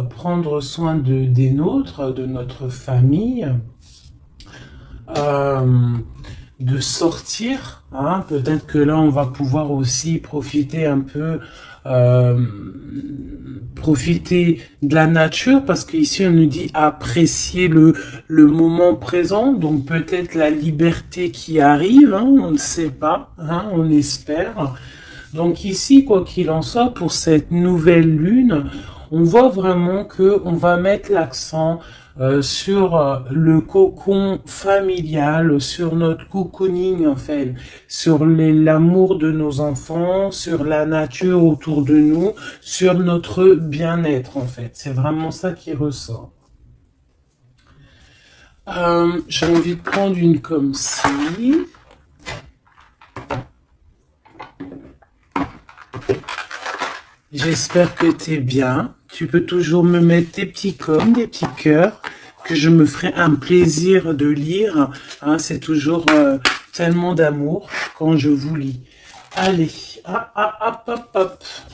prendre soin des nôtres, de notre famille, euh, de sortir, hein. Peut-être que là, on va pouvoir aussi profiter un peu, euh, profiter de la nature, parce qu'ici, on nous dit apprécier le moment présent, donc peut-être la liberté qui arrive, hein, on ne sait pas, hein, on espère. Donc ici, quoi qu'il en soit, pour cette nouvelle lune, on voit vraiment que on va mettre l'accent sur le cocon familial, sur notre cocooning en fait, sur l'amour de nos enfants, sur la nature autour de nous, sur notre bien-être en fait. C'est vraiment ça qui ressort. J'ai envie de prendre une comme ci. J'espère que t'es bien. Tu peux toujours me mettre des petits coms, des petits cœurs, que je me ferai un plaisir de lire. Hein, c'est toujours tellement d'amour quand je vous lis. Allez, hop.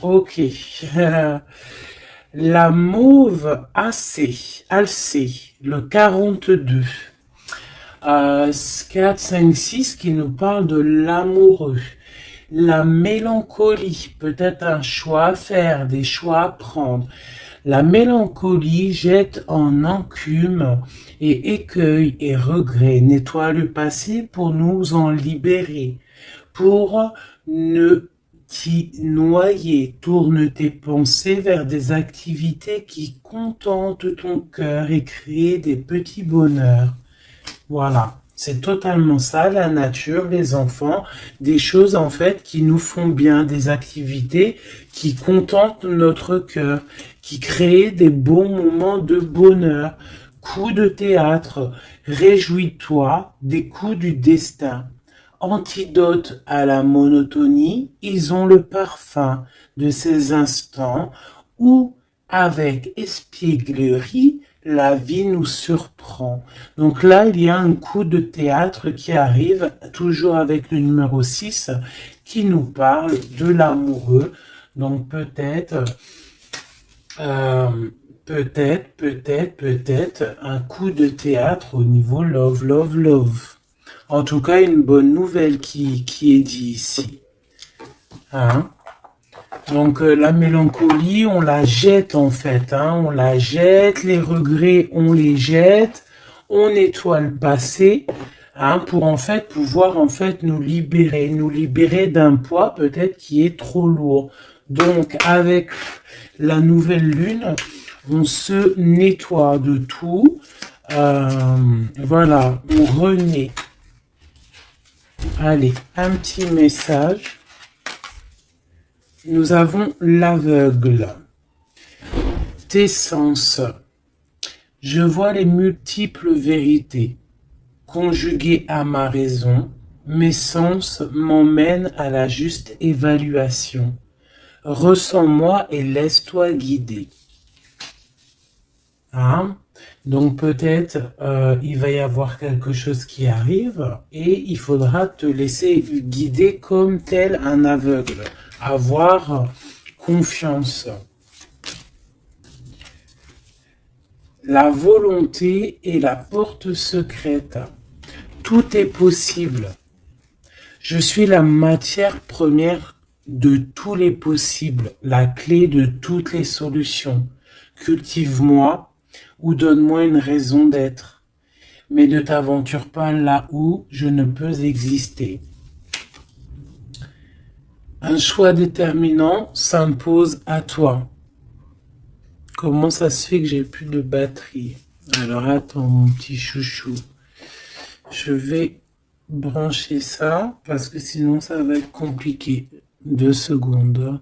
Ok. La mauve Alcée, le 42. 4, 5, 6 qui nous parle de l'amoureux. La mélancolie, peut-être un choix à faire, des choix à prendre. La mélancolie jette en encume et écueil et regret, nettoie le passé pour nous en libérer. Pour ne t'y noyer, tourne tes pensées vers des activités qui contentent ton cœur et créent des petits bonheurs. Voilà, c'est totalement ça, la nature, les enfants, des choses en fait qui nous font bien, des activités qui contentent notre cœur, qui créent des bons moments de bonheur. Coups de théâtre, réjouis-toi des coups du destin. Antidote à la monotonie, ils ont le parfum de ces instants où, avec espièglerie, la vie nous surprend. Donc là, il y a un coup de théâtre qui arrive, toujours avec le numéro 6, qui nous parle de l'amoureux. Donc peut-être un coup de théâtre au niveau love. En tout cas, une bonne nouvelle qui est dit ici. Hein? Donc la mélancolie, on la jette en fait, hein, on la jette, les regrets, on les jette, on nettoie le passé, hein, pour en fait pouvoir en fait nous libérer d'un poids peut-être qui est trop lourd. Donc avec la nouvelle lune, on se nettoie de tout, voilà, on renaît. Allez, un petit message. Nous avons l'aveugle. Tes sens. Je vois les multiples vérités. Conjuguées à ma raison, mes sens m'emmènent à la juste évaluation. Ressens-moi et laisse-toi guider. Hein? Donc peut-être il va y avoir quelque chose qui arrive et il faudra te laisser guider comme tel un aveugle. Avoir confiance. La volonté est la porte secrète. Tout est possible. Je suis la matière première de tous les possibles, la clé de toutes les solutions. Cultive-moi ou donne-moi une raison d'être, mais ne t'aventure pas là où je ne peux exister. Un choix déterminant s'impose à toi. Comment ça se fait que j'ai plus de batterie? Alors attends mon petit chouchou. Je vais brancher ça parce que sinon ça va être compliqué. 2 secondes.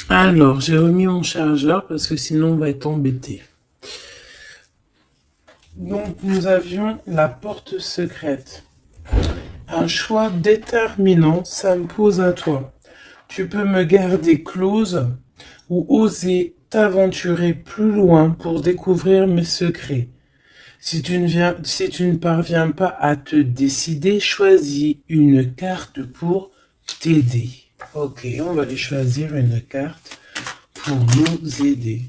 Alors j'ai remis mon chargeur parce que sinon on va être embêté. Donc nous avions la porte secrète. Un choix déterminant s'impose à toi. Tu peux me garder close ou oser t'aventurer plus loin pour découvrir mes secrets. Si tu ne parviens pas à te décider, choisis une carte pour t'aider. Ok, on va aller choisir une carte pour nous aider.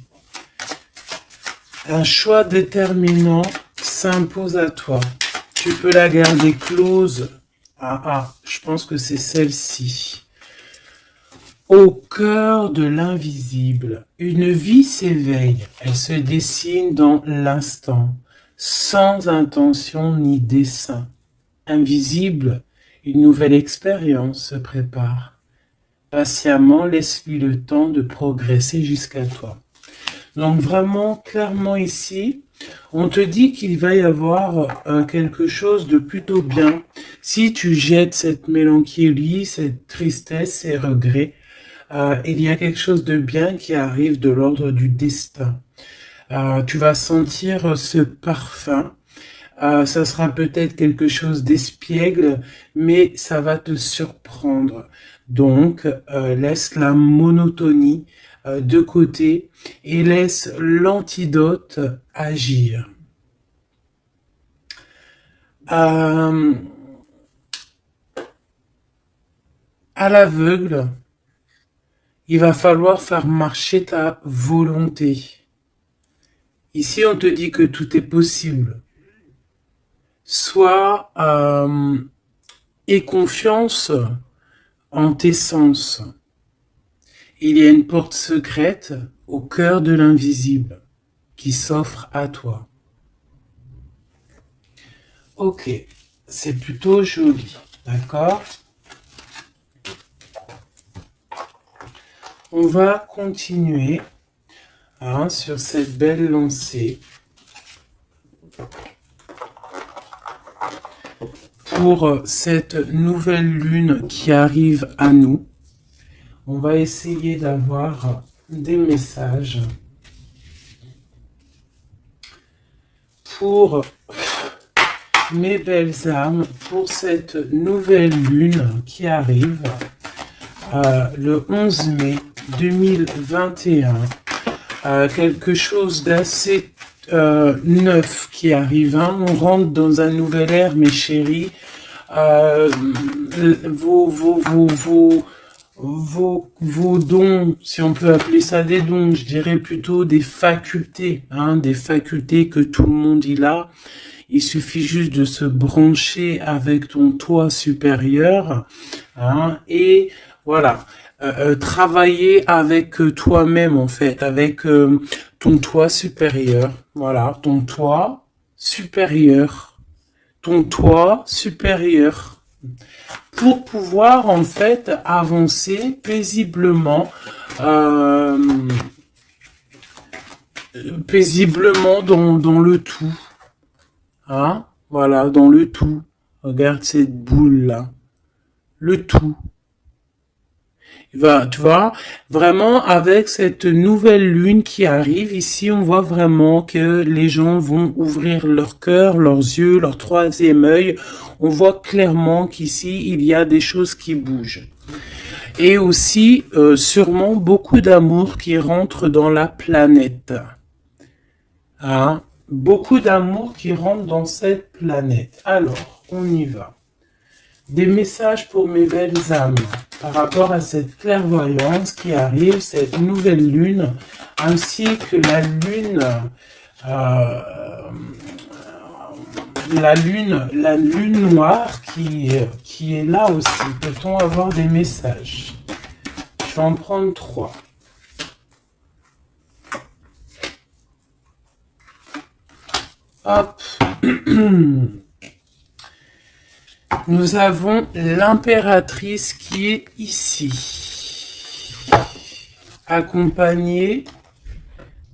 Un choix déterminant s'impose à toi. Tu peux la garder close. Je pense que c'est celle-ci. Au cœur de l'invisible, une vie s'éveille. Elle se dessine dans l'instant, sans intention ni dessein. Invisible, une nouvelle expérience se prépare. Patiemment, laisse-lui le temps de progresser jusqu'à toi. Donc vraiment, clairement ici, on te dit qu'il va y avoir quelque chose de plutôt bien. Si tu jettes cette mélancolie, cette tristesse, ces regrets, il y a quelque chose de bien qui arrive de l'ordre du destin. Tu vas sentir ce parfum. Ça sera peut-être quelque chose d'espiègle, mais ça va te surprendre. Donc, laisse la monotonie de côté et laisse l'antidote agir. À l'aveugle, il va falloir faire marcher ta volonté. Ici, on te dit que tout est possible. Sois aie confiance en tes sens. Il y a une porte secrète au cœur de l'invisible qui s'offre à toi. Ok, c'est plutôt joli, d'accord? On va continuer sur cette belle lancée pour cette nouvelle lune qui arrive à nous. On va essayer d'avoir des messages pour mes belles âmes, pour cette nouvelle lune qui arrive le 11 mai 2021. Quelque chose d'assez neuf qui arrive. On rentre dans un nouvel ère, mes chéris. Vos dons, si on peut appeler ça des dons, je dirais plutôt des facultés, des facultés que tout le monde il a. Il suffit juste de se brancher avec ton toi supérieur, et voilà, travailler avec toi-même en fait, avec ton toi supérieur. Voilà, ton toi supérieur, pour pouvoir en fait avancer paisiblement, dans le tout. Voilà, dans le tout. Regarde cette boule là. Le tout. Tu vois, vraiment avec cette nouvelle lune qui arrive ici, on voit vraiment que les gens vont ouvrir leur cœur, leurs yeux, leur troisième œil. On voit clairement qu'ici, il y a des choses qui bougent. Et aussi, sûrement, beaucoup d'amour qui rentre dans la planète. Beaucoup d'amour qui rentre dans cette planète. Alors, on y va. Des messages pour mes belles âmes par rapport à cette clairvoyance qui arrive, cette nouvelle lune, ainsi que la lune noire qui est là aussi. Peut-on avoir des messages? Je vais en prendre 3. Hop. Nous avons l'impératrice qui est ici, accompagnée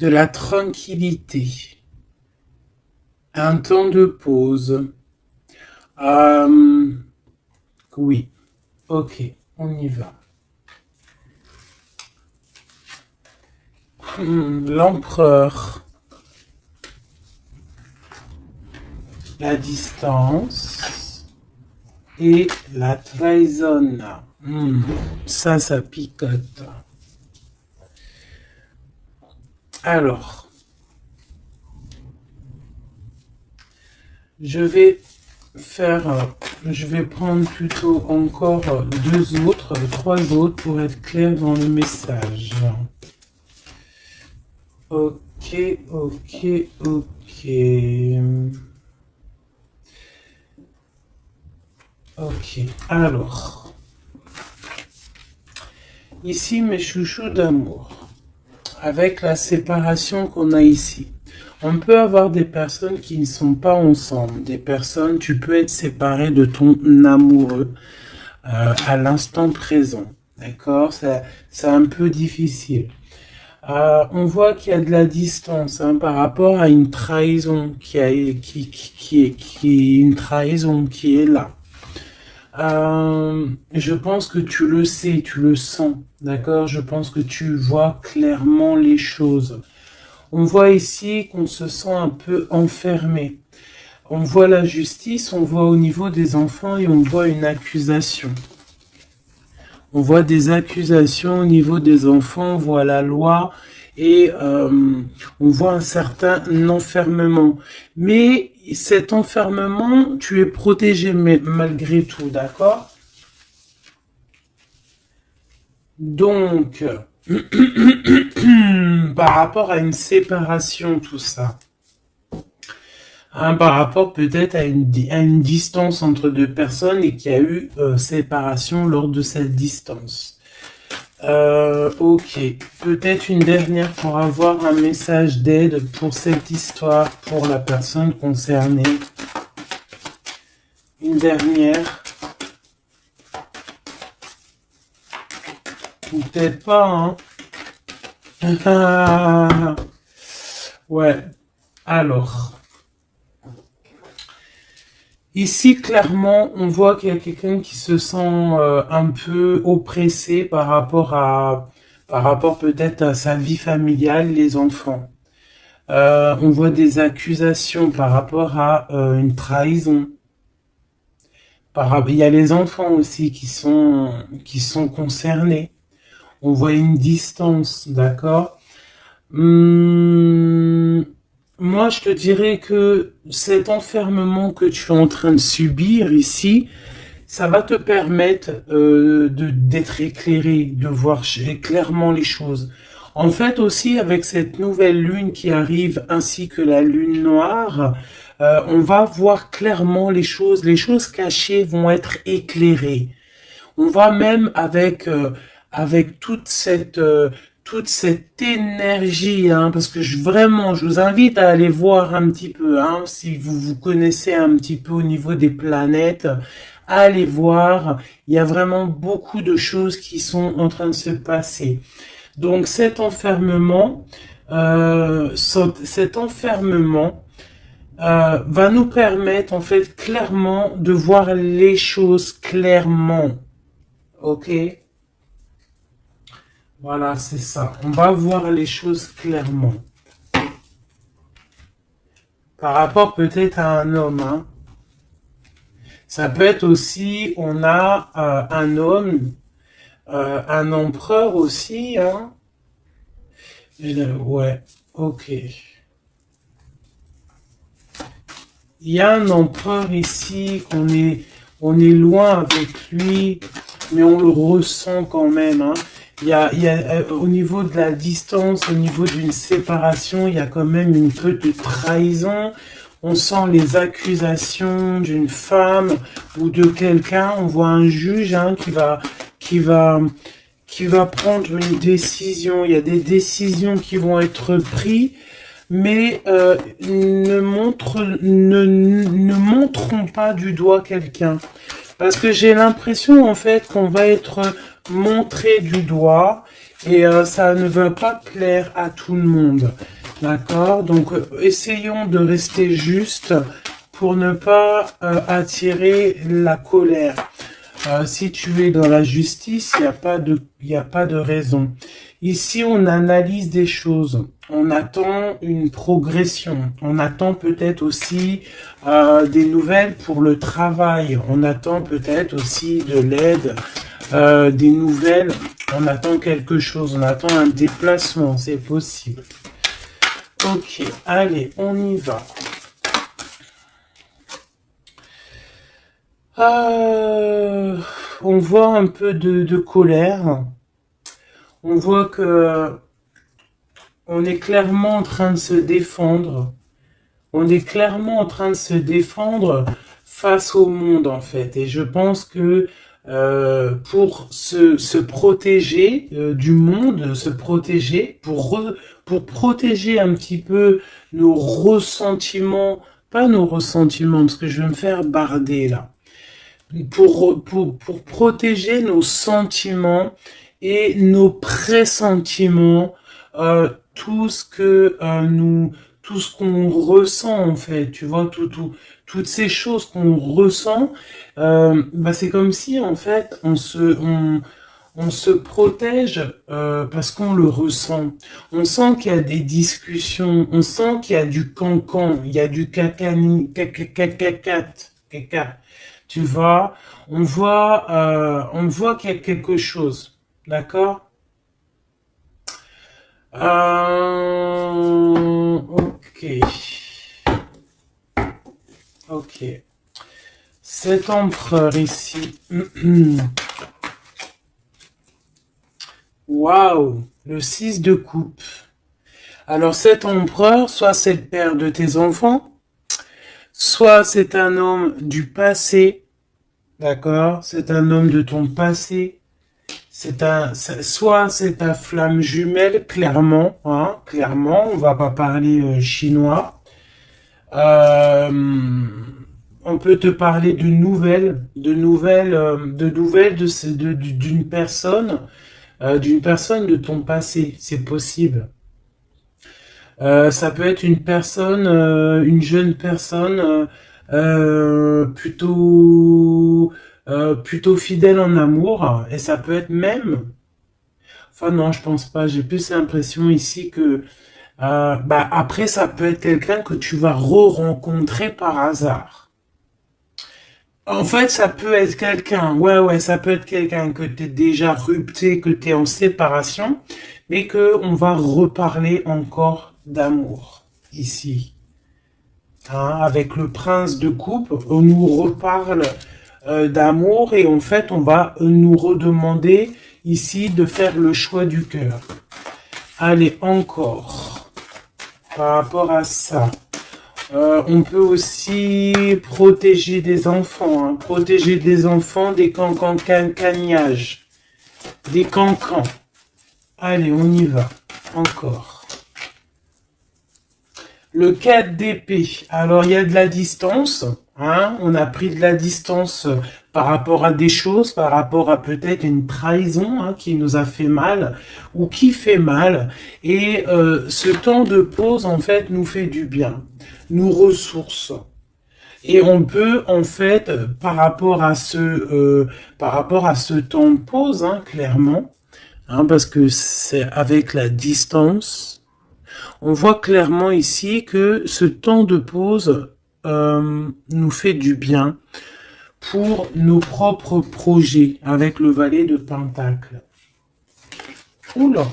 de la tranquillité, un temps de pause. Oui, ok, on y va. L'empereur, la distance. Et la trahison, ça picote. Alors, je vais prendre plutôt encore 3 autres pour être clair dans le message. Ok, ok, ok. Ok, alors. Ici, mes chouchous d'amour. Avec la séparation qu'on a ici. On peut avoir des personnes qui ne sont pas ensemble. Des personnes, tu peux être séparé de ton amoureux à l'instant présent. D'accord? C'est un peu difficile. On voit qu'il y a de la distance par rapport à une trahison qui est une trahison qui est là. Je pense que tu le sais, tu le sens, d'accord? Je pense que tu vois clairement les choses. On voit ici qu'on se sent un peu enfermé. On voit la justice, on voit au niveau des enfants et on voit une accusation. On voit des accusations au niveau des enfants, on voit la loi et on voit un certain enfermement. Mais cet enfermement, tu es protégé malgré tout, d'accord? Donc, par rapport à une séparation, tout ça, par rapport peut-être à une distance entre deux personnes et qu'il y a eu séparation lors de cette distance. Ok, peut-être une dernière pour avoir un message d'aide pour cette histoire, pour la personne concernée. Une dernière. Ou peut-être pas, hein. Ouais, alors. Ici, clairement, on voit qu'il y a quelqu'un qui se sent un peu oppressé par rapport peut-être à sa vie familiale, les enfants. On voit des accusations par rapport à une trahison. Il y a les enfants aussi qui sont concernés. On voit une distance, d'accord? Moi, je te dirais que cet enfermement que tu es en train de subir ici, ça va te permettre d'être éclairé, de voir clairement les choses. En fait, aussi, avec cette nouvelle lune qui arrive, ainsi que la lune noire, on va voir clairement les choses cachées vont être éclairées. On va même avec toute cette énergie, parce que vraiment, je vous invite à aller voir un petit peu, si vous vous connaissez un petit peu au niveau des planètes, allez voir. Il y a vraiment beaucoup de choses qui sont en train de se passer. Donc cet enfermement va nous permettre en fait clairement de voir les choses clairement. Ok, voilà, c'est ça. On va voir les choses clairement. Par rapport peut-être à un homme. Ça peut être aussi, on a un homme, un empereur aussi. Ouais, ok. Il y a un empereur ici on est loin avec lui, mais on le ressent quand même. Il y a au niveau de la distance, au niveau d'une séparation, il y a quand même une petite trahison. On sent les accusations d'une femme ou de quelqu'un. On voit un juge qui va, qui va prendre une décision. Il y a des décisions qui vont être prises mais ne montrons pas du doigt quelqu'un. Parce que j'ai l'impression en fait qu'on va être montré du doigt et ça ne va pas plaire à tout le monde. D'accord? Donc essayons de rester juste pour ne pas attirer la colère. Si tu es dans la justice, il y a pas de raison. Ici, on analyse des choses. On attend une progression. On attend peut-être aussi des nouvelles pour le travail. On attend peut-être aussi de l'aide, des nouvelles. On attend quelque chose. On attend un déplacement. C'est possible. Ok, allez, on y va. On voit un peu de colère. On voit que on est clairement en train de se défendre. On est clairement en train de se défendre face au monde, en fait. Et je pense que pour se protéger du monde, se protéger, pour protéger un petit peu nos ressentiments, pas nos ressentiments, parce que je vais me faire barder là, pour protéger nos sentiments et nos pressentiments, tout ce que tout ce qu'on ressent en fait, tu vois, toutes ces choses qu'on ressent, bah c'est comme si en fait on se protège parce qu'on le ressent. On sent qu'il y a des discussions, on sent qu'il y a du cancan, il y a du cacani, caca. Tu vois, on voit qu'il y a quelque chose, d'accord? Ok, ok. Cet empereur ici, waouh, le 6 de coupe. Alors cet empereur, soit c'est le père de tes enfants, soit c'est un homme du passé, d'accord? C'est un homme de ton passé. Soit c'est ta flamme jumelle, clairement, hein, clairement, on va pas parler chinois. Euh, on peut te parler d'une personne de ton passé, c'est possible. Ça peut être une personne, une jeune personne plutôt fidèle en amour, et ça peut être même. Enfin non, je pense pas. J'ai plus l'impression ici que bah après ça peut être quelqu'un que tu vas re-rencontrer par hasard. En fait, ça peut être quelqu'un, ouais, ça peut être quelqu'un que t'es déjà rupté, que t'es en séparation, mais que on va reparler encore d'amour ici. Hein, avec le prince de coupe, on nous reparle d'amour et en fait, on va nous redemander ici de faire le choix du cœur. Allez, encore, par rapport à ça. On peut aussi protéger des enfants, hein, protéger des enfants des cancans, des cancans. Allez, on y va. Encore. Le 4 d'épée. Alors, il y a de la distance. Hein, on a pris de la distance par rapport à des choses, par rapport à peut-être une trahison hein, qui nous a fait mal ou qui fait mal. Et ce temps de pause, en fait, nous fait du bien, nous ressource. Et on peut, en fait, par rapport à ce temps de pause, hein, clairement, hein, parce que c'est avec la distance, on voit clairement ici que ce temps de pause nous fait du bien pour nos propres projets avec le valet de Pentacle. Oula.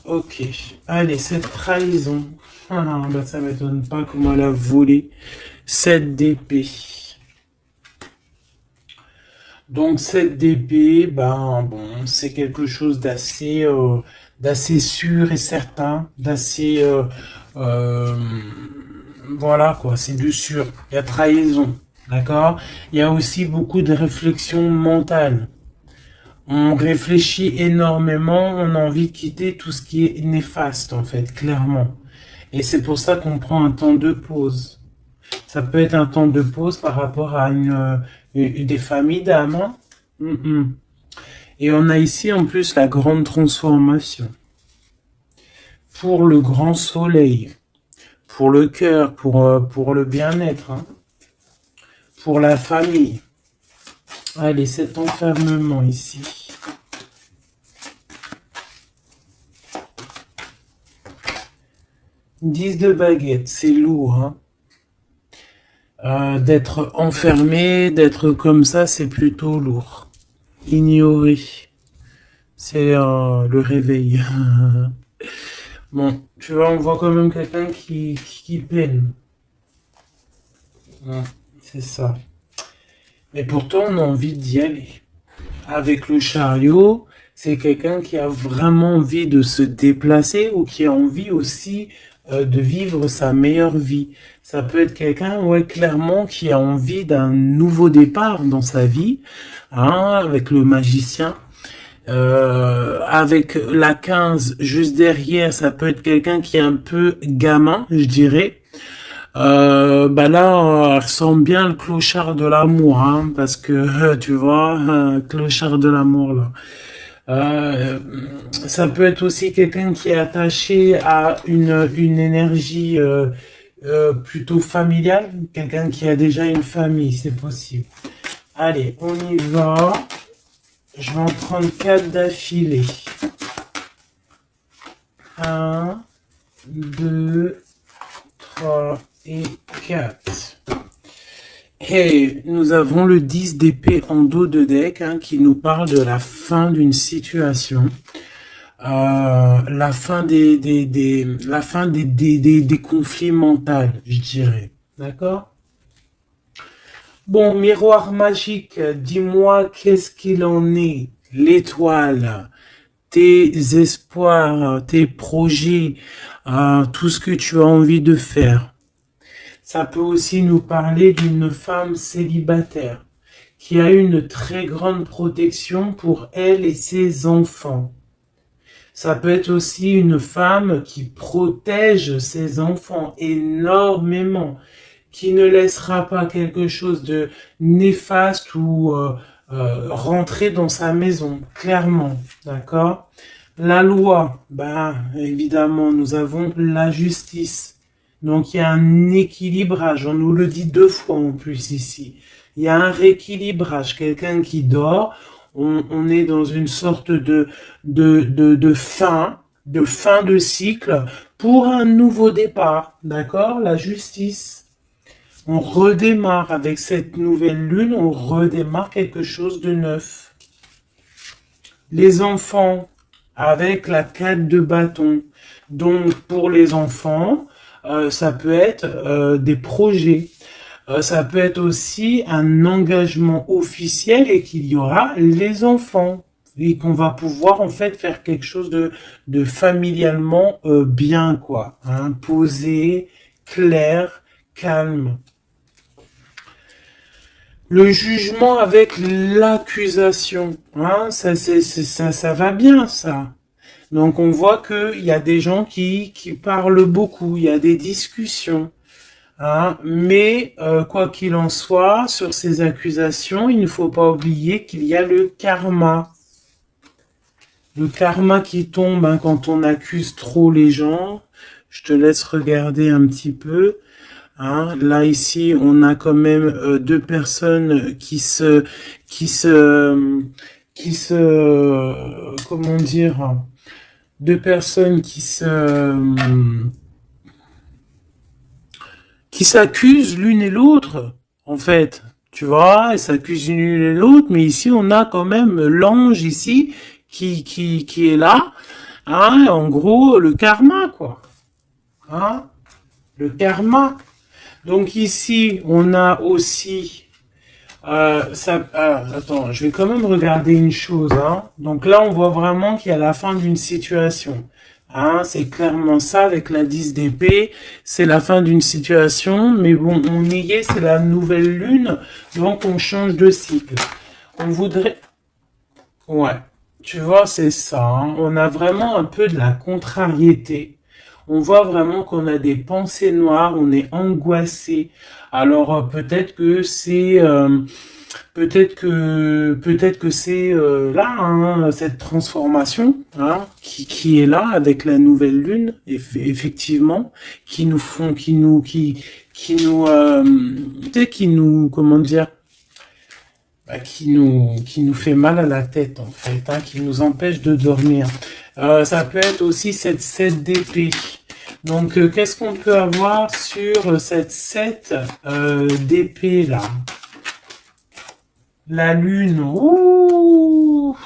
Ok. Allez, cette trahison. Ah, bah ça m'étonne pas comment elle a volé 7 d'épée. Donc cette d'épée, ben bon, c'est quelque chose d'assez sûr et certain, d'assez voilà quoi, c'est du sûr. Il y a trahison, d'accord? Il y a aussi beaucoup de réflexion mentale. On réfléchit énormément, on a envie de quitter tout ce qui est néfaste en fait, clairement. Et c'est pour ça qu'on prend un temps de pause. Ça peut être un temps de pause par rapport à des familles d'âmes. Hein. Et on a ici en plus la grande transformation. Pour le grand soleil, pour le cœur, pour le bien-être, hein. Pour la famille. Allez, cet enfermement ici. Dix de baguette, c'est lourd, hein. D'être enfermé, d'être comme ça, c'est plutôt lourd. Ignorer, c'est le réveil. Bon, tu vois, on voit quand même quelqu'un qui peine. Ouais, c'est ça. Mais pourtant, on a envie d'y aller. Avec le chariot, c'est quelqu'un qui a vraiment envie de se déplacer ou qui a envie aussi de vivre sa meilleure vie. Ça peut être quelqu'un, ouais, clairement, qui a envie d'un nouveau départ dans sa vie, hein, avec le magicien. Avec la 15 juste derrière, ça peut être quelqu'un qui est un peu gamin, je dirais. Bah là, elle ressemble bien le clochard de l'amour, hein, parce que tu vois, clochard de l'amour là. Euh, Ça peut être aussi quelqu'un qui est attaché à une énergie plutôt familiale, quelqu'un qui a déjà une famille, c'est possible. Allez, on y va. Je vais en prendre 4 d'affilée. Un, 2, 3 et 4. Et nous avons le 10 d'épée en dos de deck, hein, qui nous parle de la fin d'une situation. La fin des conflits mentaux, je dirais. D'accord? Bon, miroir magique, dis-moi qu'est-ce qu'il en est, l'étoile, tes espoirs, tes projets, tout ce que tu as envie de faire. Ça peut aussi nous parler d'une femme célibataire qui a une très grande protection pour elle et ses enfants. Ça peut être aussi une femme qui protège ses enfants énormément, qui ne laissera pas quelque chose de néfaste ou rentrer dans sa maison, clairement, d'accord? La loi, ben évidemment, nous avons la justice. Donc il y a un équilibrage, on nous le dit 2 fois en plus ici. Il y a un rééquilibrage, quelqu'un qui dort, on est dans une sorte de fin de cycle pour un nouveau départ, d'accord? La justice. On redémarre avec cette nouvelle lune, on redémarre quelque chose de neuf. Les enfants, avec la 4 de bâton. Donc pour les enfants, ça peut être des projets. Ça peut être aussi un engagement officiel et qu'il y aura les enfants. Et qu'on va pouvoir en fait faire quelque chose de familialement bien, quoi. Hein, posé, clair, calme. Le jugement avec l'accusation, hein, ça va bien, ça. Donc on voit qu'il y a des gens qui parlent beaucoup, il y a des discussions. Hein, mais quoi qu'il en soit, sur ces accusations, il ne faut pas oublier qu'il y a le karma. Le karma qui tombe, hein, quand on accuse trop les gens. Je te laisse regarder un petit peu. Hein, là ici, on a quand même 2 personnes comment dire, 2 personnes qui s'accusent l'une et l'autre, en fait. Tu vois, elles s'accusent l'une et l'autre, mais ici, on a quand même l'ange ici qui est là. Hein, en gros, le karma, quoi. Hein, le karma. Donc ici, on a aussi... attends, je vais quand même regarder une chose. Hein. Donc là, on voit vraiment qu'il y a la fin d'une situation. Hein, c'est clairement ça avec la 10 d'épée. C'est la fin d'une situation. Mais bon, on y est, c'est la nouvelle lune. Donc on change de cycle. On voudrait... Ouais, tu vois, c'est ça. Hein. On a vraiment un peu de la contrariété. On voit vraiment qu'on a des pensées noires, on est angoissé. Alors peut-être que c'est peut-être que c'est là, hein, cette transformation, hein, qui est là avec la nouvelle lune, effectivement, qui nous font qui nous comment dire, bah, qui nous fait mal à la tête en fait, hein, qui nous empêche de dormir. Ça peut être aussi cette 7 d'épée. Donc, qu'est-ce qu'on peut avoir sur cette 7 d'épée là? La lune, ouh,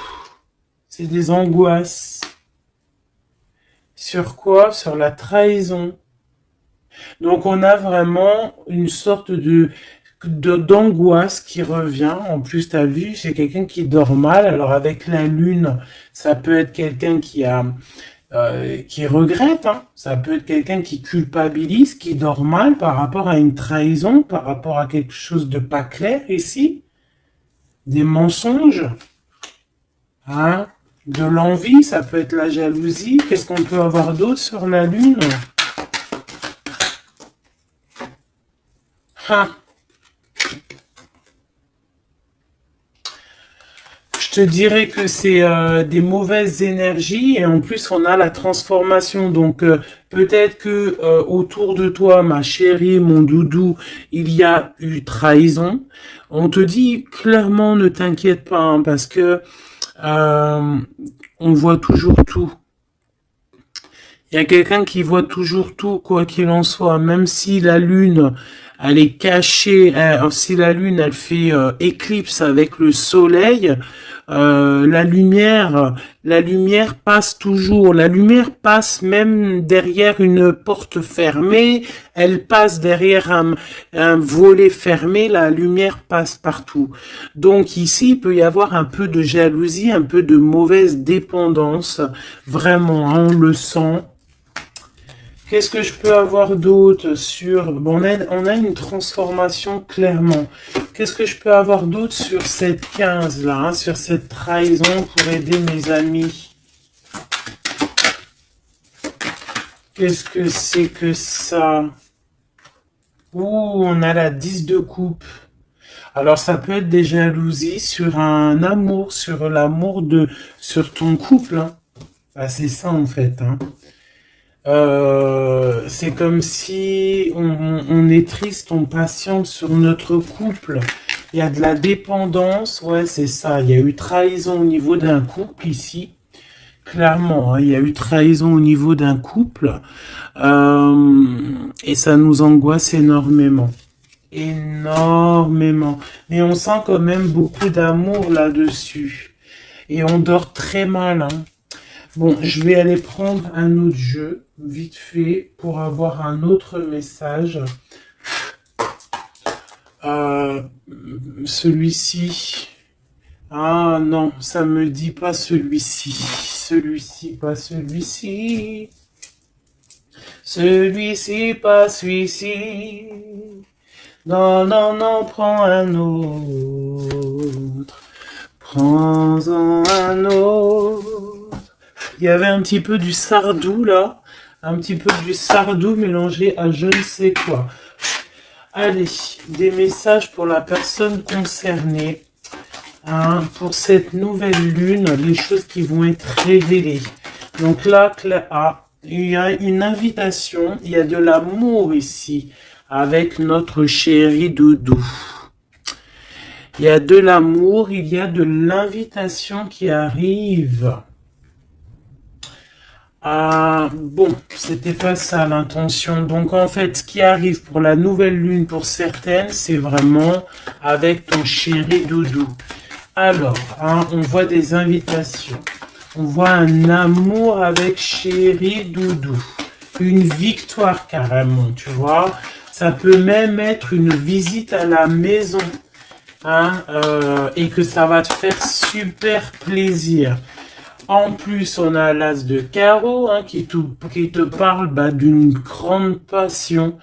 c'est des angoisses. Sur quoi? Sur la trahison. Donc, on a vraiment une sorte de... d'angoisse qui revient. En plus, tu as vu, c'est quelqu'un qui dort mal. Alors avec la lune, ça peut être quelqu'un qui regrette, hein. Ça peut être quelqu'un qui culpabilise, qui dort mal par rapport à une trahison, par rapport à quelque chose de pas clair ici, des mensonges, hein, de l'envie, ça peut être la jalousie. Qu'est-ce qu'on peut avoir d'autre sur la lune? Ah. Je te dirais que c'est des mauvaises énergies et en plus on a la transformation. Donc peut-être que autour de toi, ma chérie, mon doudou, il y a eu trahison. On te dit clairement ne t'inquiète pas hein, parce que on voit toujours tout. Il y a quelqu'un qui voit toujours tout, quoi qu'il en soit, même si la lune, elle est cachée, si la lune, elle fait éclipse avec le soleil, la lumière passe toujours. La lumière passe même derrière une porte fermée, elle passe derrière un volet fermé, la lumière passe partout. Donc ici, il peut y avoir un peu de jalousie, un peu de mauvaise dépendance. Vraiment, hein, on le sent. Qu'est-ce que je peux avoir d'autre sur... Bon, on a une transformation clairement. Qu'est-ce que je peux avoir d'autre sur cette 15 là, hein, sur cette trahison pour aider mes amis? Qu'est-ce que c'est que ça? Ouh, on a la 10 de coupe. Alors ça peut être des jalousies sur un amour, sur l'amour sur ton couple. Hein. Ah, c'est ça en fait. Hein. C'est comme si on est triste, on patiente sur notre couple. Il y a de la dépendance, ouais, c'est ça. Il y a eu trahison au niveau d'un couple ici. Clairement, hein, il y a eu trahison au niveau d'un couple. Et ça nous angoisse énormément. Énormément. Mais on sent quand même beaucoup d'amour là-dessus. Et on dort très mal, hein. Bon, je vais aller prendre un autre jeu, vite fait, pour avoir un autre message. Celui-ci. Ah non, ça me dit pas celui-ci. Celui-ci, pas celui-ci. Celui-ci, pas celui-ci. Non, non, non, prends un autre. Prends-en un autre. Il y avait un petit peu du Sardou là, un petit peu du Sardou mélangé à je ne sais quoi. Allez, des messages pour la personne concernée, hein, pour cette nouvelle lune, les choses qui vont être révélées. Donc là, il y a une invitation, il y a de l'amour ici, avec notre chéri doudou. Il y a de l'amour, il y a de l'invitation qui arrive. Ah, bon, c'était pas ça l'intention. Donc en fait, ce qui arrive pour la nouvelle lune pour certaines, c'est vraiment avec ton chéri doudou. Alors, hein, on voit des invitations. On voit un amour avec chéri doudou. Une victoire carrément, tu vois. Ça peut même être une visite à la maison. Hein, et que ça va te faire super plaisir. En plus, on a l'as de carreau hein, qui te parle d'une grande passion,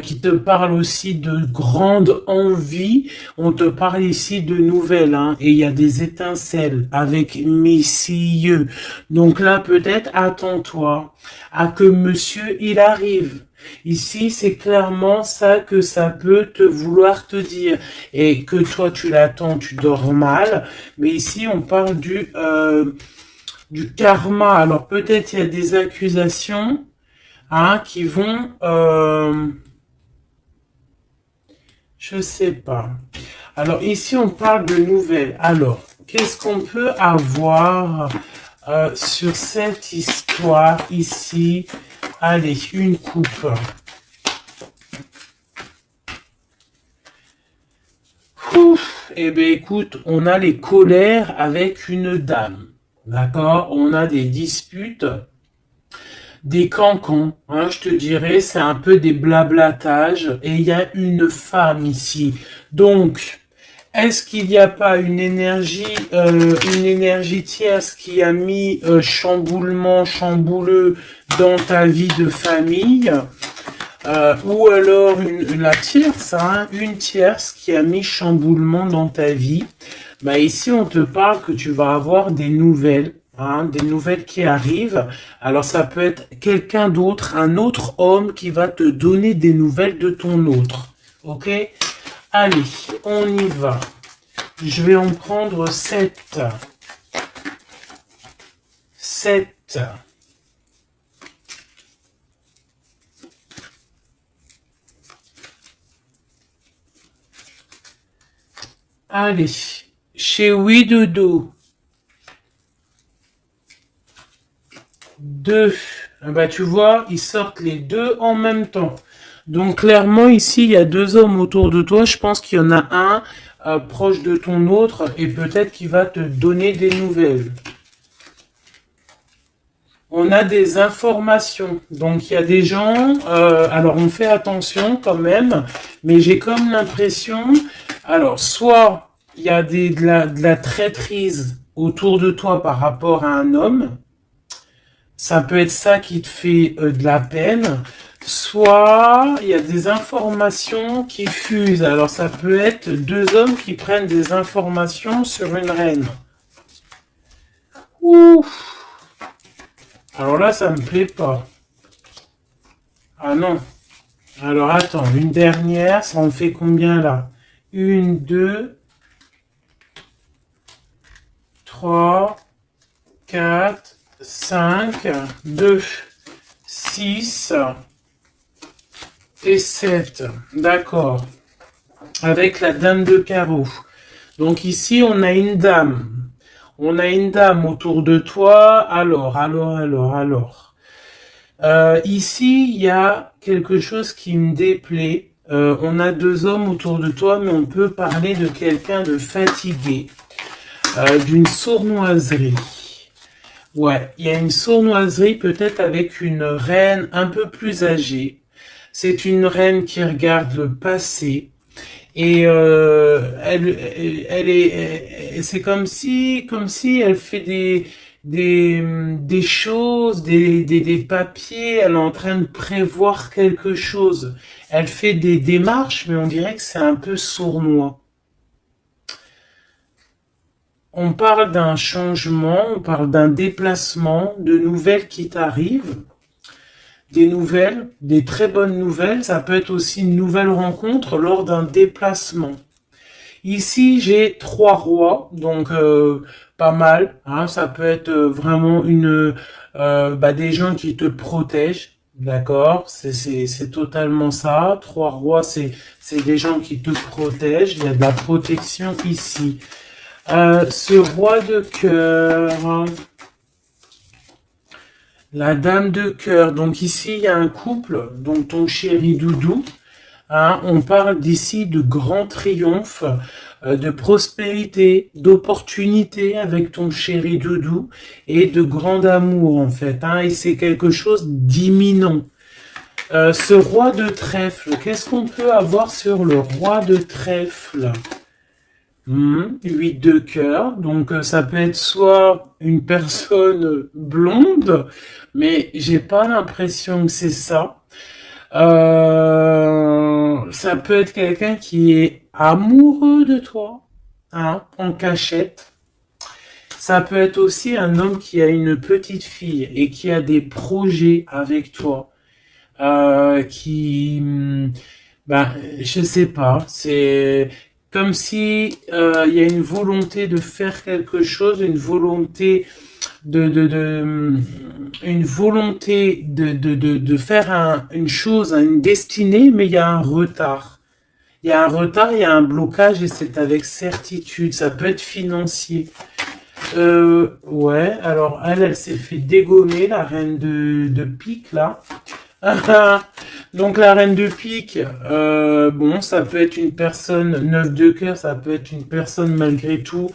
qui te parle aussi de grande envie. On te parle ici de nouvelles, hein, et il y a des étincelles avec messieurs. Donc là, peut-être, attends-toi à que monsieur, il arrive. Ici, c'est clairement ça que ça peut te vouloir te dire. Et que toi, tu l'attends, tu dors mal. Mais ici, on parle du karma. Alors peut-être il y a des accusations hein, qui vont... je sais pas. Alors ici on parle de nouvelles. Alors, qu'est-ce qu'on peut avoir sur cette histoire ici? Allez, une coupe. Ouf, eh bien écoute, on a les colères avec une dame. D'accord, on a des disputes. des cancans, hein, je te dirais, c'est un peu des blablatages, et il y a une femme ici. Donc, est-ce qu'il n'y a pas une énergie tierce qui a mis chambouleux dans ta vie de famille, ou alors la tierce, hein, une tierce qui a mis chamboulement dans ta vie. Bah ici, on te parle que tu vas avoir des nouvelles. Hein, des nouvelles qui arrivent. Alors ça peut être quelqu'un d'autre, un autre homme qui va te donner des nouvelles de ton autre. Ok? Allez, on y va. Je vais en prendre 7. 7. Allez, chez Oui Dodo. 2. Ah bah, tu vois, ils sortent les deux en même temps. Donc clairement ici, il y a deux hommes autour de toi. Je pense qu'il y en a un proche de ton autre et peut-être qu'il va te donner des nouvelles. On a des informations. Donc il y a des gens, alors on fait attention quand même, mais j'ai comme l'impression, alors soit il y a de la traîtrise autour de toi par rapport à un homme, ça peut être ça qui te fait de la peine, soit il y a des informations qui fusent. Alors ça peut être deux hommes qui prennent des informations sur une reine. Ouf. Alors là, ça me plaît pas. Ah non. Alors attends, une dernière, ça en fait combien là? 1, 2, 3, 4, 5, 2, 6 et 7. D'accord. Avec la dame de carreau. Donc ici, on a une dame. On a une dame autour de toi. Alors. Ici, il y a quelque chose qui me déplaît. On a deux hommes autour de toi, mais on peut parler de quelqu'un de fatigué. D'une sournoiserie. Ouais, il y a une sournoiserie peut-être avec une reine un peu plus âgée. C'est une reine qui regarde le passé. Et c'est comme si elle fait des choses, des papiers. Elle est en train de prévoir quelque chose. Elle fait des démarches, mais on dirait que c'est un peu sournois. On parle d'un changement, on parle d'un déplacement, de nouvelles qui t'arrivent, des nouvelles, des très bonnes nouvelles. Ça peut être aussi une nouvelle rencontre lors d'un déplacement. Ici, j'ai 3 rois, donc pas mal. Hein, ça peut être vraiment des gens qui te protègent. D'accord, c'est totalement ça. 3 rois, c'est des gens qui te protègent. Il y a de la protection ici. Ce roi de cœur, la dame de cœur. Donc ici, il y a un couple, donc ton chéri Doudou. Hein, on parle d'ici de grand triomphe, de prospérité, d'opportunité avec ton chéri Doudou et de grand amour en fait. Hein, et c'est quelque chose d'imminent. Ce roi de trèfle, qu'est-ce qu'on peut avoir sur le roi de trèfle? 8 de cœur, donc ça peut être soit une personne blonde, mais j'ai pas l'impression que c'est ça. Ça peut être quelqu'un qui est amoureux de toi, hein, en cachette. Ça peut être aussi un homme qui a une petite fille et qui a des projets avec toi, je sais pas, c'est comme si il y a une volonté de faire quelque chose, une volonté de faire une chose, une destinée, mais il y a un retard. Il y a un retard, il y a un blocage et c'est avec certitude. Ça peut être financier. Ouais, alors elle s'est fait dégommer, la reine de pique, là. Donc la reine de pique, bon, ça peut être une personne, 9 de cœur, ça peut être une personne malgré tout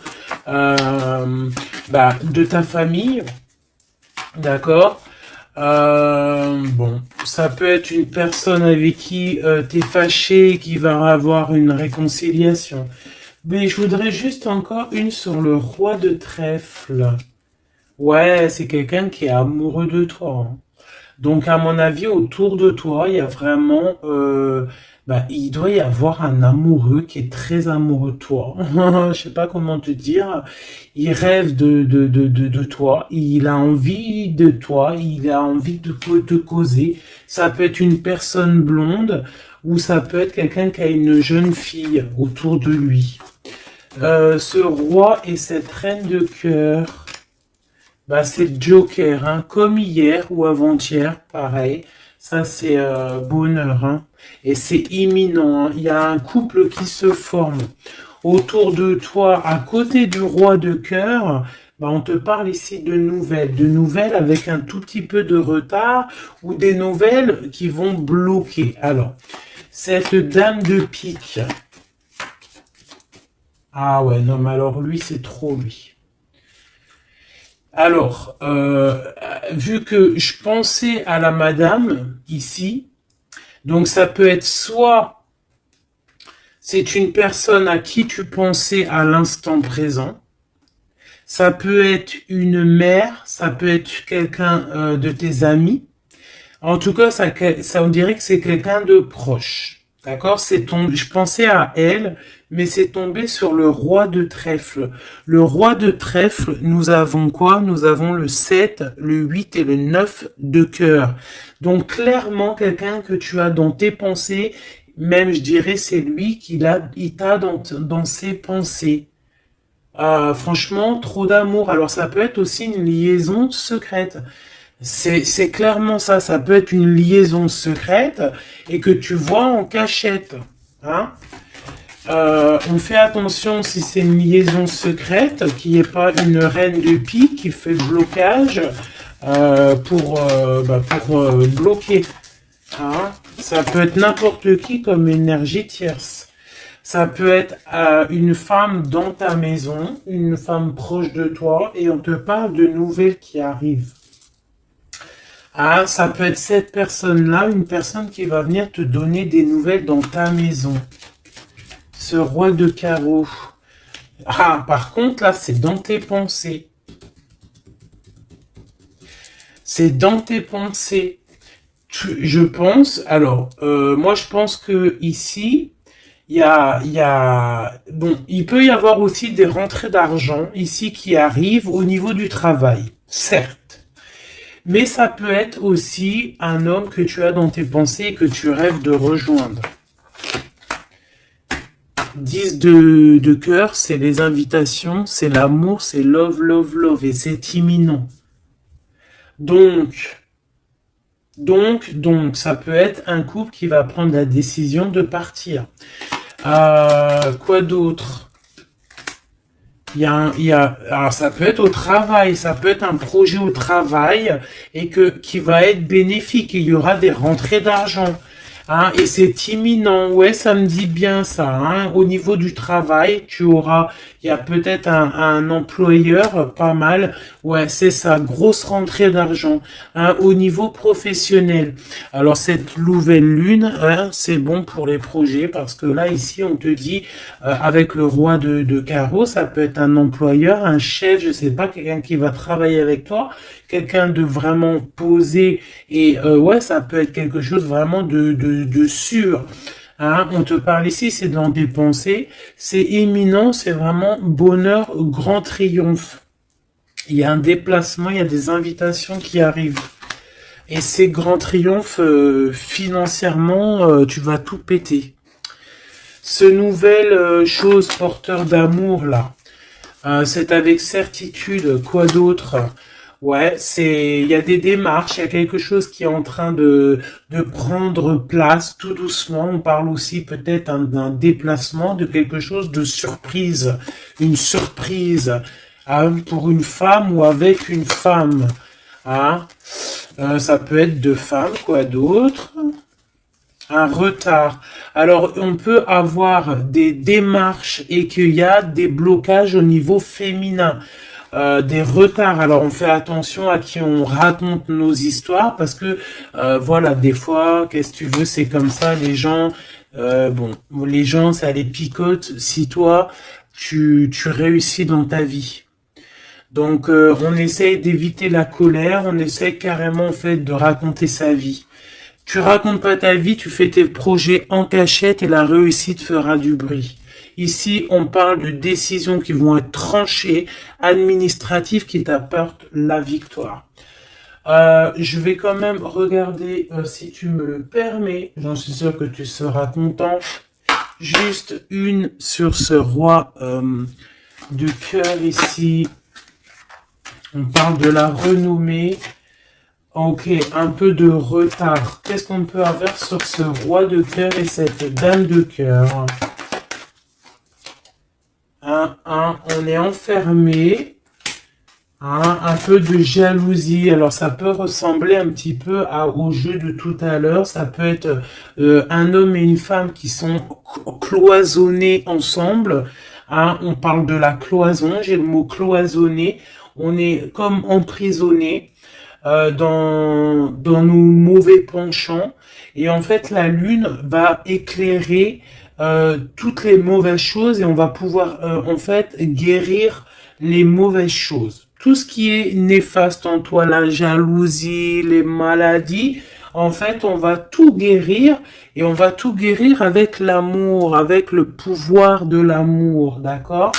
de ta famille, d'accord. Bon, ça peut être une personne avec qui t'es fâché, qui va avoir une réconciliation. Mais je voudrais juste encore une sur le roi de trèfle. Ouais, c'est quelqu'un qui est amoureux de toi, hein. Donc, à mon avis, autour de toi, il y a vraiment, il doit y avoir un amoureux qui est très amoureux de toi. Je sais pas comment te dire. Il rêve de toi. Il a envie de toi. Il a envie de te causer. Ça peut être une personne blonde ou ça peut être quelqu'un qui a une jeune fille autour de lui. Ce roi et cette reine de cœur. Bah, c'est le Joker, hein, comme hier ou avant-hier, pareil. Ça, c'est bonheur, hein. Et c'est imminent, hein. Il y a un couple qui se forme autour de toi, à côté du roi de cœur. Bah, on te parle ici de nouvelles avec un tout petit peu de retard ou des nouvelles qui vont bloquer. Alors, cette dame de pique. Ah ouais, non, mais alors lui, c'est trop lui. Alors, vu que je pensais à la madame ici, donc ça peut être soit c'est une personne à qui tu pensais à l'instant présent, ça peut être une mère, ça peut être quelqu'un de tes amis. En tout cas, ça on dirait que c'est quelqu'un de proche. D'accord? Je pensais à elle, mais c'est tombé sur le roi de trèfle. Le roi de trèfle, nous avons quoi? Nous avons le 7, le 8 et le 9 de cœur. Donc, clairement, quelqu'un que tu as dans tes pensées, même, je dirais, c'est lui il t'a dans ses pensées. Franchement, trop d'amour. Alors, ça peut être aussi une liaison secrète. C'est clairement ça, ça peut être une liaison secrète et que tu vois en cachette, hein. On fait attention si c'est une liaison secrète, qu'il n'y ait pas une reine de pique qui fait blocage pour bloquer, hein. Ça peut être n'importe qui comme énergie tierce. Ça peut être une femme dans ta maison, une femme proche de toi et on te parle de nouvelles qui arrivent. Ah, ça peut être cette personne-là, une personne qui va venir te donner des nouvelles dans ta maison. Ce roi de carreau. Ah, par contre, là, c'est dans tes pensées. C'est dans tes pensées. Je pense, alors, moi, je pense que ici, bon, il peut y avoir aussi des rentrées d'argent ici qui arrivent au niveau du travail, certes. Mais ça peut être aussi un homme que tu as dans tes pensées et que tu rêves de rejoindre. 10 de cœur, c'est les invitations, c'est l'amour, c'est love, love, love, et c'est imminent. Donc, ça peut être un couple qui va prendre la décision de partir. Quoi d'autre? Alors ça peut être au travail, ça peut être un projet au travail et qui va être bénéfique. Il y aura des rentrées d'argent, hein, et c'est imminent. Ouais, ça me dit bien ça, hein. Au niveau du travail, il y a peut-être un employeur pas mal. Ouais, c'est ça, grosse rentrée d'argent, hein, au niveau professionnel. Alors cette nouvelle lune, hein, c'est bon pour les projets parce que là ici on te dit avec le roi de carreau, ça peut être un employeur, un chef, je sais pas, quelqu'un qui va travailler avec toi, quelqu'un de vraiment posé et ouais, ça peut être quelque chose vraiment de sûr. Hein, on te parle ici, c'est dans tes pensées, c'est imminent, c'est vraiment bonheur, grand triomphe. Il y a un déplacement, il y a des invitations qui arrivent. Et ces grands triomphes, financièrement, tu vas tout péter. Ce nouvel chose porteur d'amour là, c'est avec certitude. Quoi d'autre? Ouais, il y a des démarches, il y a quelque chose qui est en train de prendre place tout doucement. On parle aussi peut-être d'un déplacement, de quelque chose de surprise, une surprise, hein, pour une femme ou avec une femme, hein. Ça peut être deux femmes, quoi d'autre? Un retard. Alors, on peut avoir des démarches et qu'il y a des blocages au niveau féminin. des retards. Alors on fait attention à qui on raconte nos histoires parce que voilà, des fois, qu'est-ce que tu veux, c'est comme ça, les gens, bon, les gens, ça les picote si toi, tu réussis dans ta vie. Donc on essaye d'éviter la colère, on essaye carrément en fait de raconter sa vie. Tu racontes pas ta vie, tu fais tes projets en cachette et la réussite fera du bruit. Ici, on parle de décisions qui vont être tranchées, administratives qui t'apportent la victoire. Je vais quand même regarder, si tu me le permets, j'en suis sûr que tu seras content, juste une sur ce roi de cœur ici. On parle de la renommée. Ok, un peu de retard. Qu'est-ce qu'on peut avoir sur ce roi de cœur et cette dame de cœur? On est enfermé. Un peu de jalousie. Alors ça peut ressembler un petit peu au jeu de tout à l'heure. Ça peut être un homme et une femme qui sont cloisonnés ensemble. On parle de la cloison. J'ai le mot cloisonné. On est comme emprisonné dans nos mauvais penchants. Et en fait, la lune va éclairer toutes les mauvaises choses et on va pouvoir en fait guérir les mauvaises choses. Tout ce qui est néfaste en toi, la jalousie, les maladies, en fait, on va tout guérir et on va tout guérir avec l'amour, avec le pouvoir de l'amour, d'accord?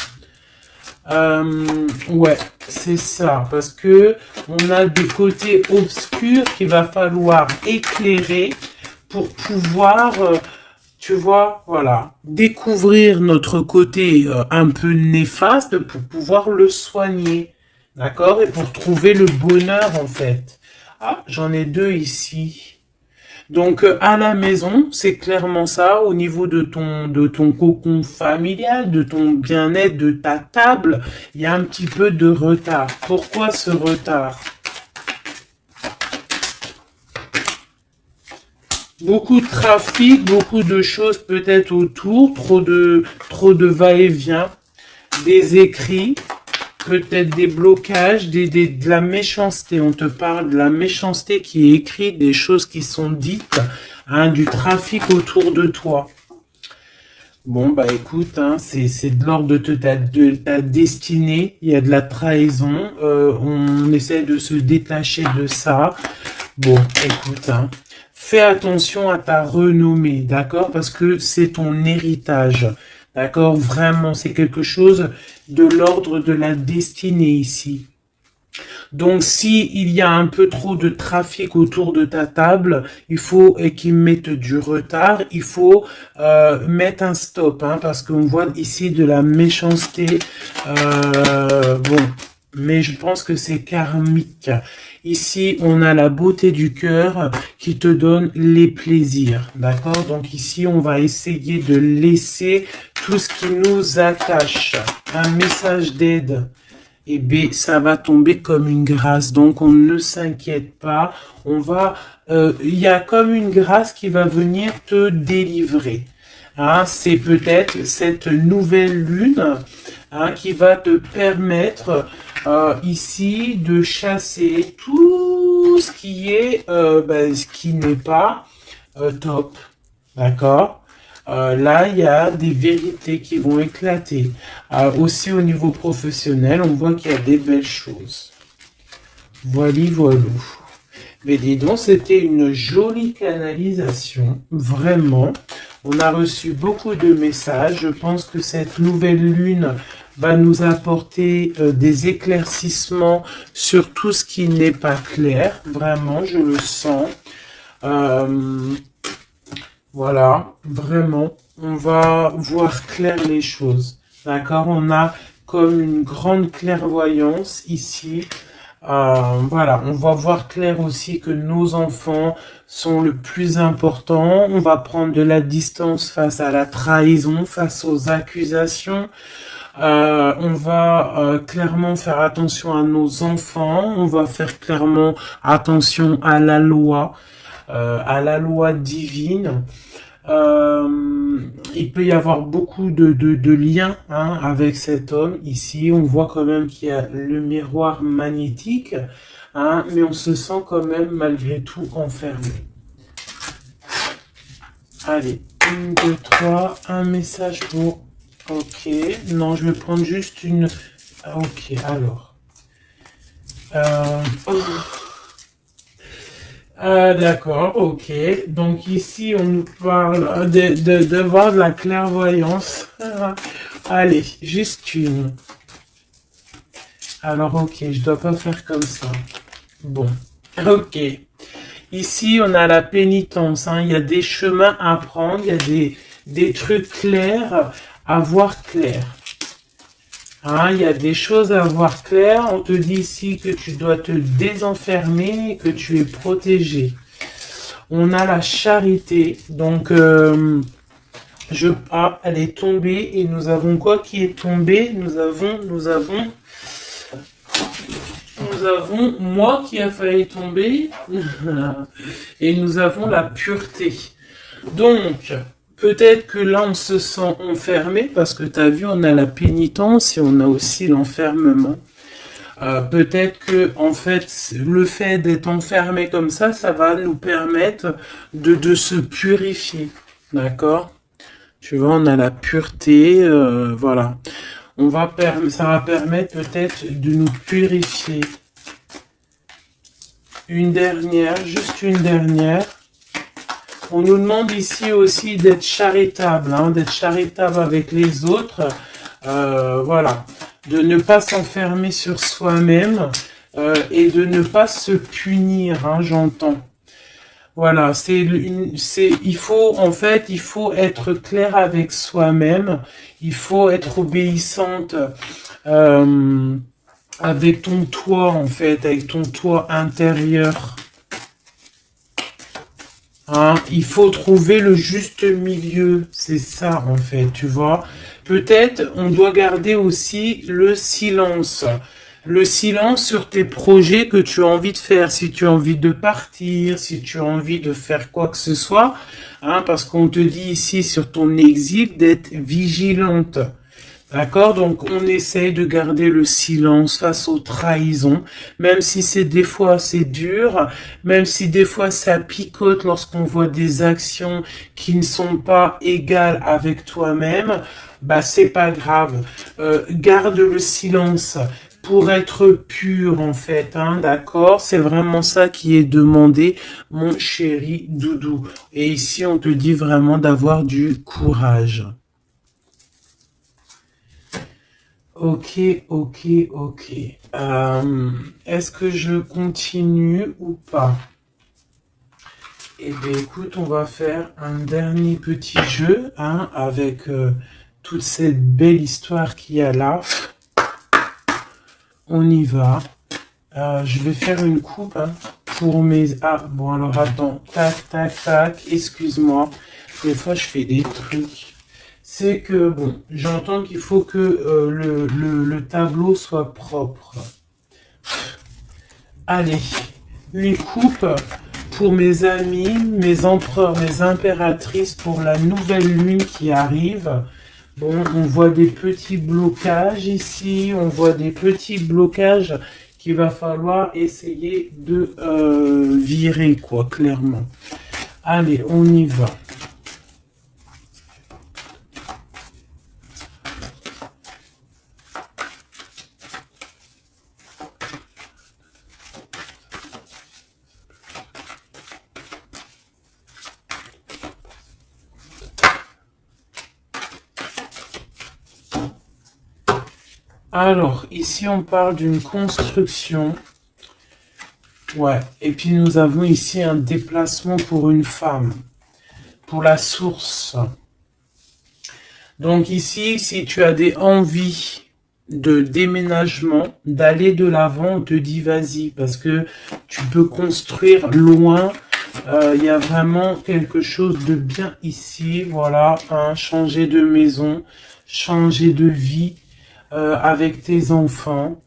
Ouais, c'est ça, parce que on a des côtés obscurs qu'il va falloir éclairer pour pouvoir, tu vois, voilà, découvrir notre côté un peu néfaste pour pouvoir le soigner, d'accord, et pour trouver le bonheur en fait. Ah, j'en ai deux ici. Donc à la maison, c'est clairement ça, au niveau de ton cocon familial, de ton bien-être, de ta table, il y a un petit peu de retard. Pourquoi ce retard? Beaucoup de trafic, beaucoup de choses peut-être autour, trop de va-et-vient, des écrits, peut-être des blocages, de la méchanceté. On te parle de la méchanceté qui est écrite, des choses qui sont dites, du trafic autour de toi. Bon, bah écoute, c'est de l'ordre de ta destinée, il y a de la trahison, on essaie de se détacher de ça. Bon, écoute, fais attention à ta renommée, d'accord? Parce que c'est ton héritage, d'accord? Vraiment, c'est quelque chose de l'ordre de la destinée ici. Donc, si il y a un peu trop de trafic autour de ta table, il faut qu'ils mettent du retard, il faut mettre un stop, parce qu'on voit ici de la méchanceté. Bon, mais je pense que c'est karmique. Ici, on a la beauté du cœur qui te donne les plaisirs, d'accord? Donc ici, on va essayer de laisser tout ce qui nous attache. Un message d'aide. Et B, ça va tomber comme une grâce. Donc, on ne s'inquiète pas. Il y a comme une grâce qui va venir te délivrer. C'est peut-être cette nouvelle lune qui va te permettre ici de chasser tout ce qui est, ce qui n'est pas top. D'accord? Là, il y a des vérités qui vont éclater. Aussi au niveau professionnel, on voit qu'il y a des belles choses. Voilà. Mais dis donc, c'était une jolie canalisation, vraiment. On a reçu beaucoup de messages. Je pense que cette nouvelle lune va nous apporter des éclaircissements sur tout ce qui n'est pas clair. Vraiment, je le sens. Voilà, vraiment, on va voir clair les choses. D'accord, on a comme une grande clairvoyance ici. Voilà, on va voir clair aussi que nos enfants sont le plus important. On va prendre de la distance face à la trahison, face aux accusations. On va clairement faire attention à nos enfants. On va faire clairement attention à la loi divine. Il peut y avoir beaucoup de liens hein, avec cet homme. Ici, on voit quand même qu'il y a le miroir magnétique, hein, mais on se sent quand même malgré tout enfermé. Allez, 1, 2, 3, un message pour... Ok, non, je vais prendre juste une... Ok, alors. Oh. Ah, d'accord, ok. Donc ici, on nous parle de voir de la clairvoyance. Allez, juste une. Alors, ok, je dois pas faire comme ça. Bon, ok. Ici, on a la pénitence. Hein. Il y a des chemins à prendre, il y a des trucs clairs à voir clair. Hein, il y a des choses à voir clair. On te dit ici que tu dois te désenfermer, que tu es protégé. On a la charité. Donc, elle est tombée. Et nous avons quoi qui est tombé? Nous avons moi qui a failli tomber. Et nous avons la pureté. Donc, peut-être que là, on se sent enfermé parce que tu as vu, on a la pénitence et on a aussi l'enfermement. Peut-être que, en fait, le fait d'être enfermé comme ça va nous permettre de se purifier. D'accord? Tu vois, on a la pureté, voilà. Ça va permettre peut-être de nous purifier. Une dernière, juste une dernière. On nous demande ici aussi d'être charitable, hein, d'être charitable avec les autres. Voilà. De ne pas s'enfermer sur soi-même et de ne pas se punir, hein, j'entends. Voilà, il faut être clair avec soi-même. Il faut être obéissante avec ton toi, en fait, avec ton toi intérieur. Hein, il faut trouver le juste milieu, c'est ça en fait, tu vois. Peut-être on doit garder aussi le silence. Le silence sur tes projets que tu as envie de faire, si tu as envie de partir, si tu as envie de faire quoi que ce soit, hein, parce qu'on te dit ici sur ton exil d'être vigilante. D'accord? Donc, on essaye de garder le silence face aux trahisons, même si des fois c'est dur, même si des fois ça picote lorsqu'on voit des actions qui ne sont pas égales avec toi-même, bah, c'est pas grave. Garde le silence pour être pur, en fait, hein, d'accord? C'est vraiment ça qui est demandé, mon chéri doudou. Et ici, on te dit vraiment d'avoir du courage. Ok, ok, ok. Est-ce que je continue ou pas? Eh bien, écoute, on va faire un dernier petit jeu, hein, avec toute cette belle histoire qu'il y a là. On y va. Je vais faire une coupe hein, pour mes... Ah, bon, alors attends. Tac, tac, tac. Excuse-moi. Des fois, je fais des trucs. C'est que, bon, j'entends qu'il faut que le tableau soit propre. Allez, une coupe pour mes amis, mes empereurs, mes impératrices pour la nouvelle lune qui arrive. Bon, on voit des petits blocages ici, on voit des petits blocages qu'il va falloir essayer de virer, quoi, clairement. Allez, on y va. Alors, ici, on parle d'une construction. Ouais, et puis nous avons ici un déplacement pour une femme, pour la source. Donc ici, si tu as des envies de déménagement, d'aller de l'avant, on te dit vas-y, parce que tu peux construire loin. Il y a vraiment quelque chose de bien ici, voilà, hein, changer de maison, changer de vie. Avec tes enfants,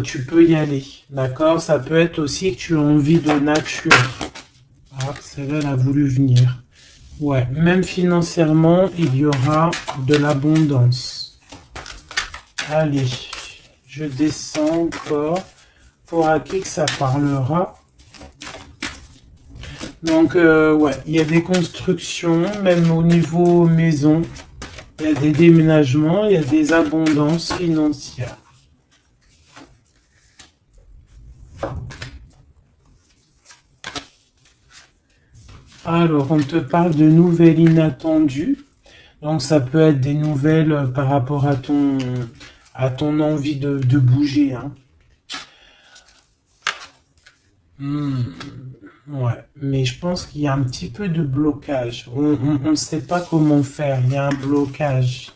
tu peux y aller, d'accord? Ça peut être aussi que tu as envie de nature. Ah, celle-là, elle a voulu venir. Ouais, même financièrement, il y aura de l'abondance. Allez, je descends encore. Pour à qui que ça parlera. Donc, ouais, il y a des constructions, même au niveau maison. Il y a des déménagements, il y a des abondances financières. Alors, on te parle de nouvelles inattendues. Donc, ça peut être des nouvelles par rapport à ton envie de bouger. Hein. Ouais, mais je pense qu'il y a un petit peu de blocage. On ne sait pas comment faire. Il y a un blocage.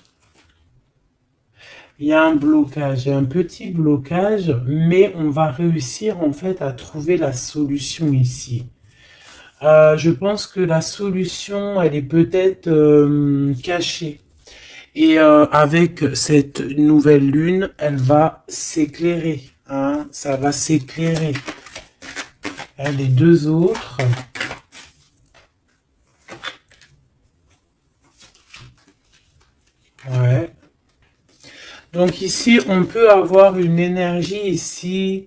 Il y a un blocage, il y a un petit blocage, mais on va réussir en fait à trouver la solution ici. Je pense que la solution, elle est peut-être cachée. Et avec cette nouvelle lune, elle va s'éclairer. Hein, ça va s'éclairer. Les deux autres. Ouais. Donc ici, on peut avoir une énergie ici,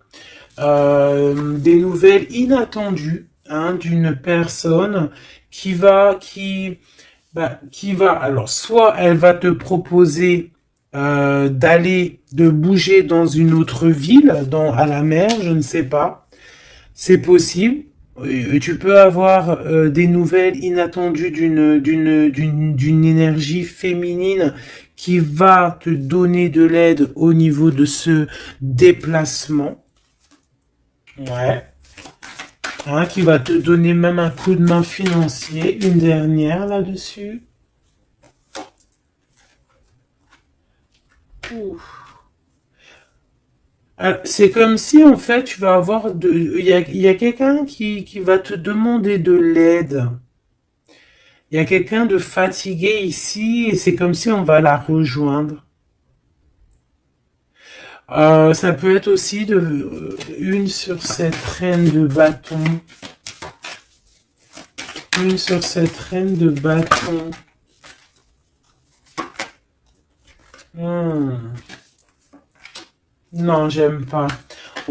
des nouvelles inattendues hein, d'une personne alors soit elle va te proposer de bouger dans une autre ville, à la mer, je ne sais pas, c'est possible. Tu peux avoir des nouvelles inattendues d'une énergie féminine qui va te donner de l'aide au niveau de ce déplacement. Ouais. Hein, qui va te donner même un coup de main financier. Une dernière là-dessus. C'est comme si en fait tu vas avoir il y a quelqu'un qui va te demander de l'aide. Il y a quelqu'un de fatigué ici et c'est comme si on va la rejoindre. Ça peut être aussi une sur cette reine de bâton. Une sur cette reine de bâton. Non, j'aime pas.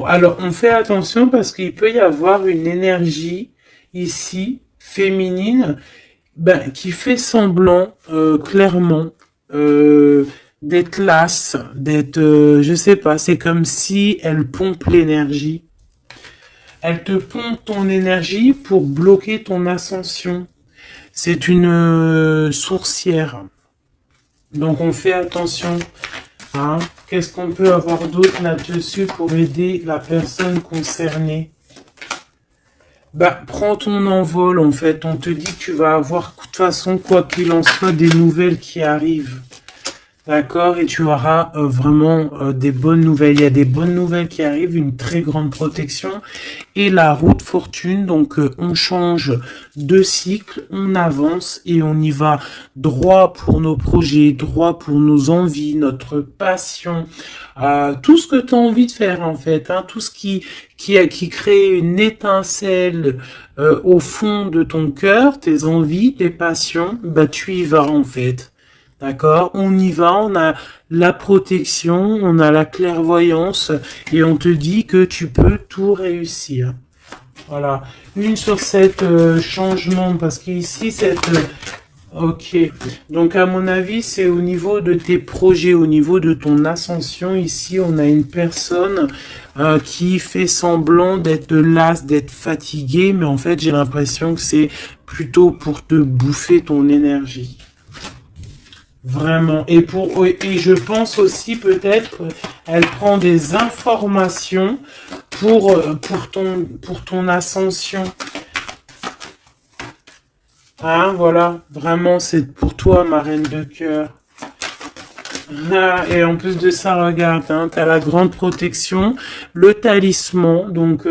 Alors, on fait attention parce qu'il peut y avoir une énergie ici, féminine, qui fait semblant, clairement, d'être lasse, je sais pas, c'est comme si elle pompe l'énergie. Elle te pompe ton énergie pour bloquer ton ascension. C'est une sourcière. Donc on fait attention. Hein. Qu'est-ce qu'on peut avoir d'autre là-dessus pour aider la personne concernée? Prends ton envol en fait. On te dit que tu vas avoir de toute façon, quoi qu'il en soit, des nouvelles qui arrivent. D'accord, et tu auras vraiment des bonnes nouvelles. Il y a des bonnes nouvelles qui arrivent, une très grande protection. Et la route fortune, donc on change de cycle, on avance et on y va droit pour nos projets, droit pour nos envies, notre passion, tout ce que tu as envie de faire en fait, hein, tout ce qui crée une étincelle au fond de ton cœur, tes envies, tes passions, tu y vas en fait. D'accord, on y va, on a la protection, on a la clairvoyance et on te dit que tu peux tout réussir. Voilà, une sur cette changement parce qu'ici ok, donc à mon avis c'est au niveau de tes projets, au niveau de ton ascension. Ici on a une personne qui fait semblant d'être lasse, d'être fatiguée, mais en fait j'ai l'impression que c'est plutôt pour te bouffer ton énergie. Vraiment. Et je pense aussi peut-être elle prend des informations pour ton ascension. Hein, voilà. Vraiment, c'est pour toi, ma reine de cœur. Ah, et en plus de ça, regarde, hein, tu as la grande protection, le talisman. Donc,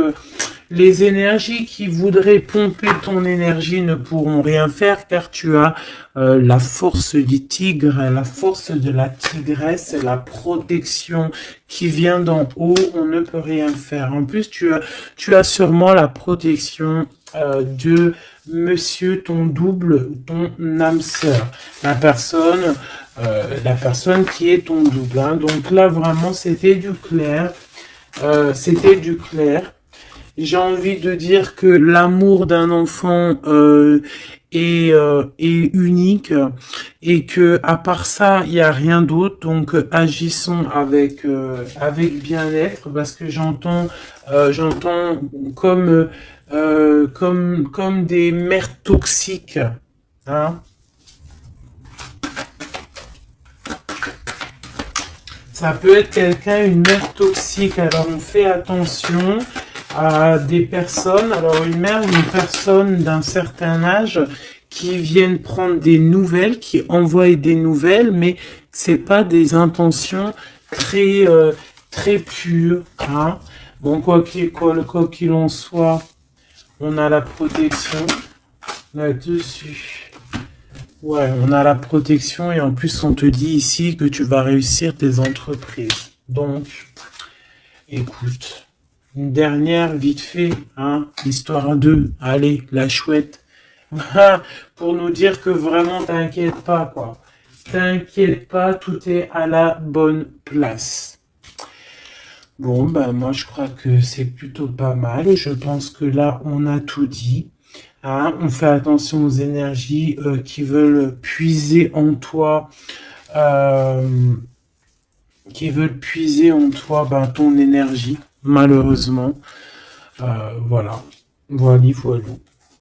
Les énergies qui voudraient pomper ton énergie ne pourront rien faire car tu as la force du tigre, la force de la tigresse, la protection qui vient d'en haut. On ne peut rien faire. En plus, tu as sûrement la protection de monsieur, ton double, ton âme sœur, la personne qui est ton double. Hein. Donc là, vraiment, c'était du clair. C'était du clair. J'ai envie de dire que l'amour d'un enfant est unique et que à part ça, il n'y a rien d'autre. Donc agissons avec bien-être parce que j'entends comme des mères toxiques. Hein. Ça peut être quelqu'un, une mère toxique. Alors on fait attention à des personnes, alors une mère ou une personne d'un certain âge qui viennent prendre des nouvelles, qui envoient des nouvelles, mais c'est pas des intentions très pures. Hein. Bon, quoi qu'il en soit, on a la protection là-dessus. Ouais, on a la protection et en plus on te dit ici que tu vas réussir tes entreprises. Donc, écoute. Une dernière, vite fait, hein, histoire 2. Allez, la chouette. Pour nous dire que vraiment, t'inquiète pas, quoi. T'inquiète pas, tout est à la bonne place. Bon, ben moi, je crois que c'est plutôt pas mal. Je pense que là, on a tout dit. Hein, on fait attention aux énergies qui veulent puiser en toi. Ben, ton énergie. Malheureusement, voilà, voilà.